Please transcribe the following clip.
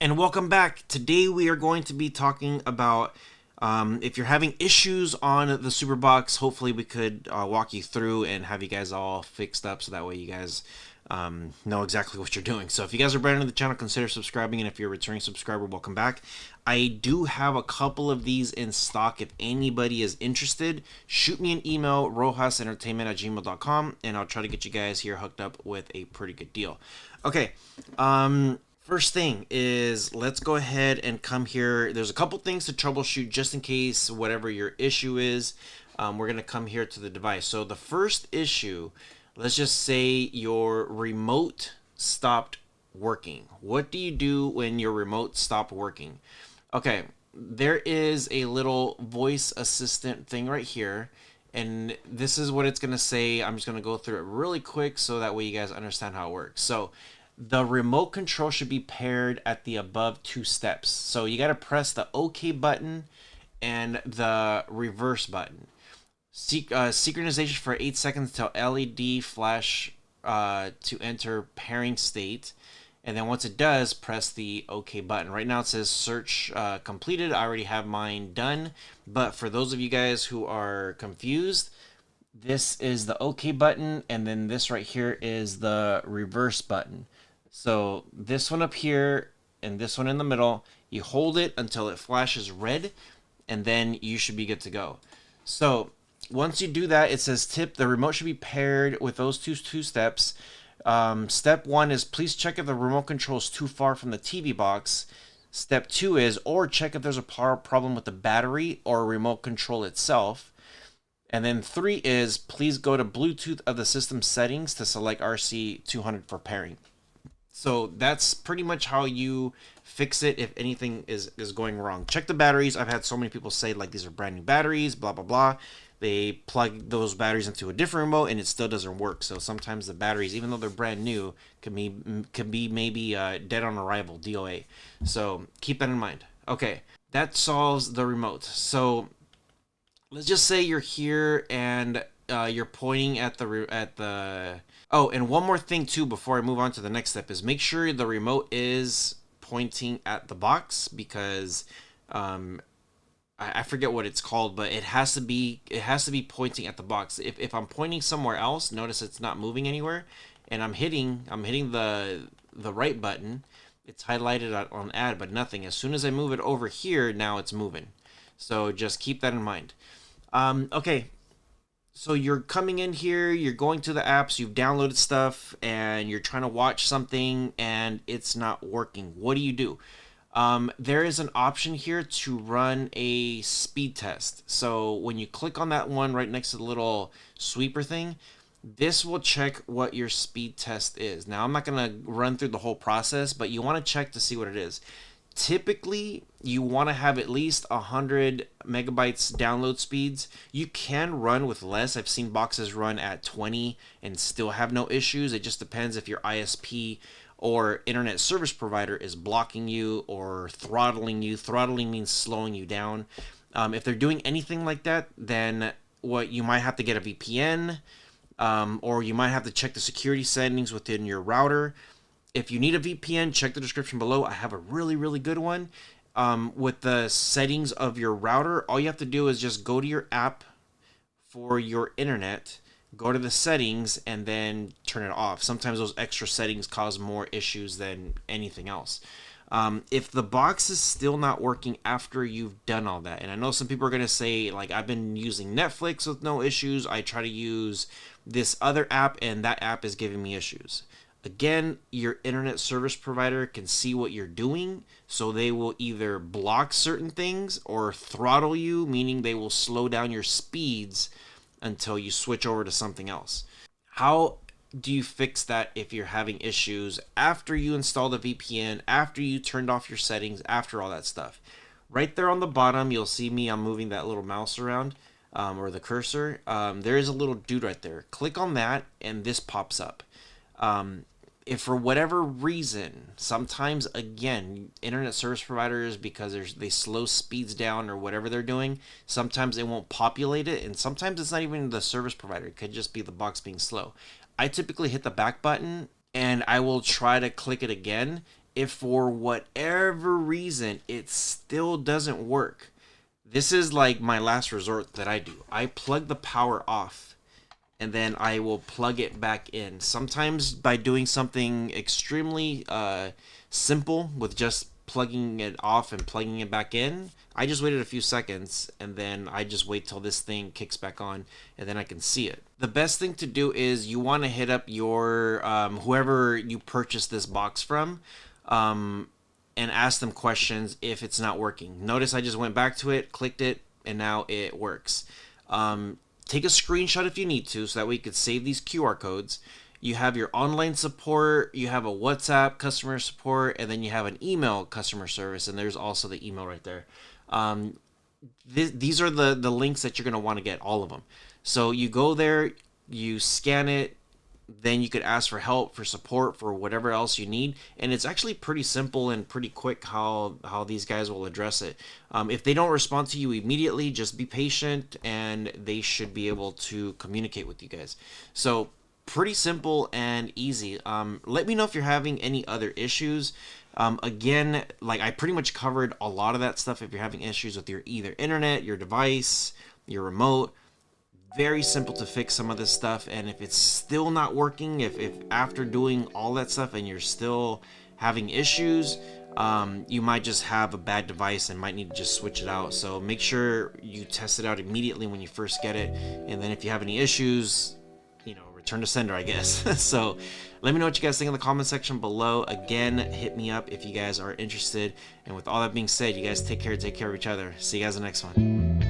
And welcome back. Today we are going to be talking about if you're having issues on the Superbox. Hopefully we could walk you through and have you guys all fixed up so that way you guys know exactly what you're doing. So if you guys are brand new to the channel, consider subscribing, and if you're a returning subscriber, welcome back. I do have a couple of these in stock. If anybody is interested, shoot me an email, rohasentertainment@gmail.com, and I'll try to get you guys here hooked up with a pretty good deal. Okay, first thing is, let's go ahead and come here. There's a couple things to troubleshoot just in case whatever your issue is. We're going to come here to the device. So the first issue, let's just say your remote stopped working. What do you do when your remote stopped working? Okay, there is a little voice assistant thing right here. And this is what it's going to say. I'm just going to go through it really quick so that way you guys understand how it works. So the remote control should be paired at the above two steps. So you got to press the OK button and the reverse button. Synchronization for 8 seconds till LED flash to enter pairing state. And then once it does, press the OK button. Right now it says search completed. I already have mine done. But for those of you guys who are confused, this is the OK button. And then this right here is the reverse button. So this one up here and this one in the middle, you hold it until it flashes red, and then you should be good to go. So once you do that, it says tip, the remote should be paired with those two steps. Step 1 is please check if the remote control is too far from the TV box. Step 2 is check if there's a power problem with the battery or remote control itself. And then 3 is please go to Bluetooth of the system settings to select RC200 for pairing. So that's pretty much how you fix it if anything is going wrong. Check the batteries. I've had so many people say like these are brand new batteries, blah, blah, blah. They plug those batteries into a different remote and it still doesn't work. So sometimes the batteries, even though they're brand new, can be maybe dead on arrival, DOA. So keep that in mind. Okay, that solves the remote. So let's just say you're here and you're pointing at the oh, and one more thing too before I move on to the next step is make sure the remote is pointing at the box, because I forget what it's called, but it has to be pointing at the box. If I'm pointing somewhere else, notice it's not moving anywhere, and I'm hitting the right button, it's highlighted on add but nothing. As soon as I move it over here, now it's moving. So just keep that in mind. Okay, so you're coming in here, you're going to the apps, you've downloaded stuff, and you're trying to watch something and it's not working. What do? There is an option here to run a speed test. So when you click on that one right next to the little sweeper thing, this will check what your speed test is. Now, I'm not going to run through the whole process, but you want to check to see what it is. Typically, you want to have at least 100 megabytes download speeds. You can run with less. I've seen boxes run at 20 and still have no issues. It just depends if your ISP or internet service provider is blocking you or throttling you. Throttling means slowing you down. If they're doing anything like that, then you might have to get a VPN, or you might have to check the security settings within your router. If you need a VPN, check the description below. I have a really, really good one. With the settings of your router, all you have to do is just go to your app for your internet, go to the settings, and then turn it off. Sometimes those extra settings cause more issues than anything else. If the box is still not working after you've done all that, and I know some people are going to say, like, I've been using Netflix with no issues. I try to use this other app, and that app is giving me issues. Again, your internet service provider can see what you're doing, so they will either block certain things or throttle you, meaning they will slow down your speeds until you switch over to something else. How do you fix that if you're having issues after you install the VPN, after you turned off your settings, after all that stuff? Right there on the bottom, you'll see me, I'm moving that little mouse around, or the cursor. There is a little dude right there. Click on that, and this pops up. If for whatever reason, sometimes, again, internet service providers, because they slow speeds down or whatever they're doing, sometimes they won't populate it, and sometimes it's not even the service provider. It could just be the box being slow. I typically hit the back button, and I will try to click it again. if for whatever reason it still doesn't work, this is like my last resort that I do. I plug the power off and then I will plug it back in. Sometimes by doing something extremely simple with just plugging it off and plugging it back in, I just waited a few seconds and then I just wait till this thing kicks back on and then I can see it. The best thing to do is you want to hit up your whoever you purchased this box from, and ask them questions if it's not working. Notice I just went back to it, clicked it, and now it works. Take a screenshot if you need to, so that way you could save these QR codes. You have your online support, you have a WhatsApp customer support, and then you have an email customer service, and there's also the email right there. These are the links that you're going to want to get, all of them. So you go there, you scan it, then you could ask for help, for support, for whatever else you need. And it's actually pretty simple and pretty quick how these guys will address it. If they don't respond to you immediately, just be patient and they should be able to communicate with you guys. So pretty simple and easy. Let me know if you're having any other issues. Again, like I pretty much covered a lot of that stuff. If you're having issues with your either internet, your device, your remote, very simple to fix some of this stuff. And if it's still not working, if after doing all that stuff and you're still having issues, you might just have a bad device and might need to just switch it out. So make sure you test it out immediately when you first get it, and then if you have any issues, return to sender, I guess. So let me know what you guys think in the comment section below. Again, hit me up if you guys are interested. And with all that being said, you guys take care of each other. See you guys in the next one.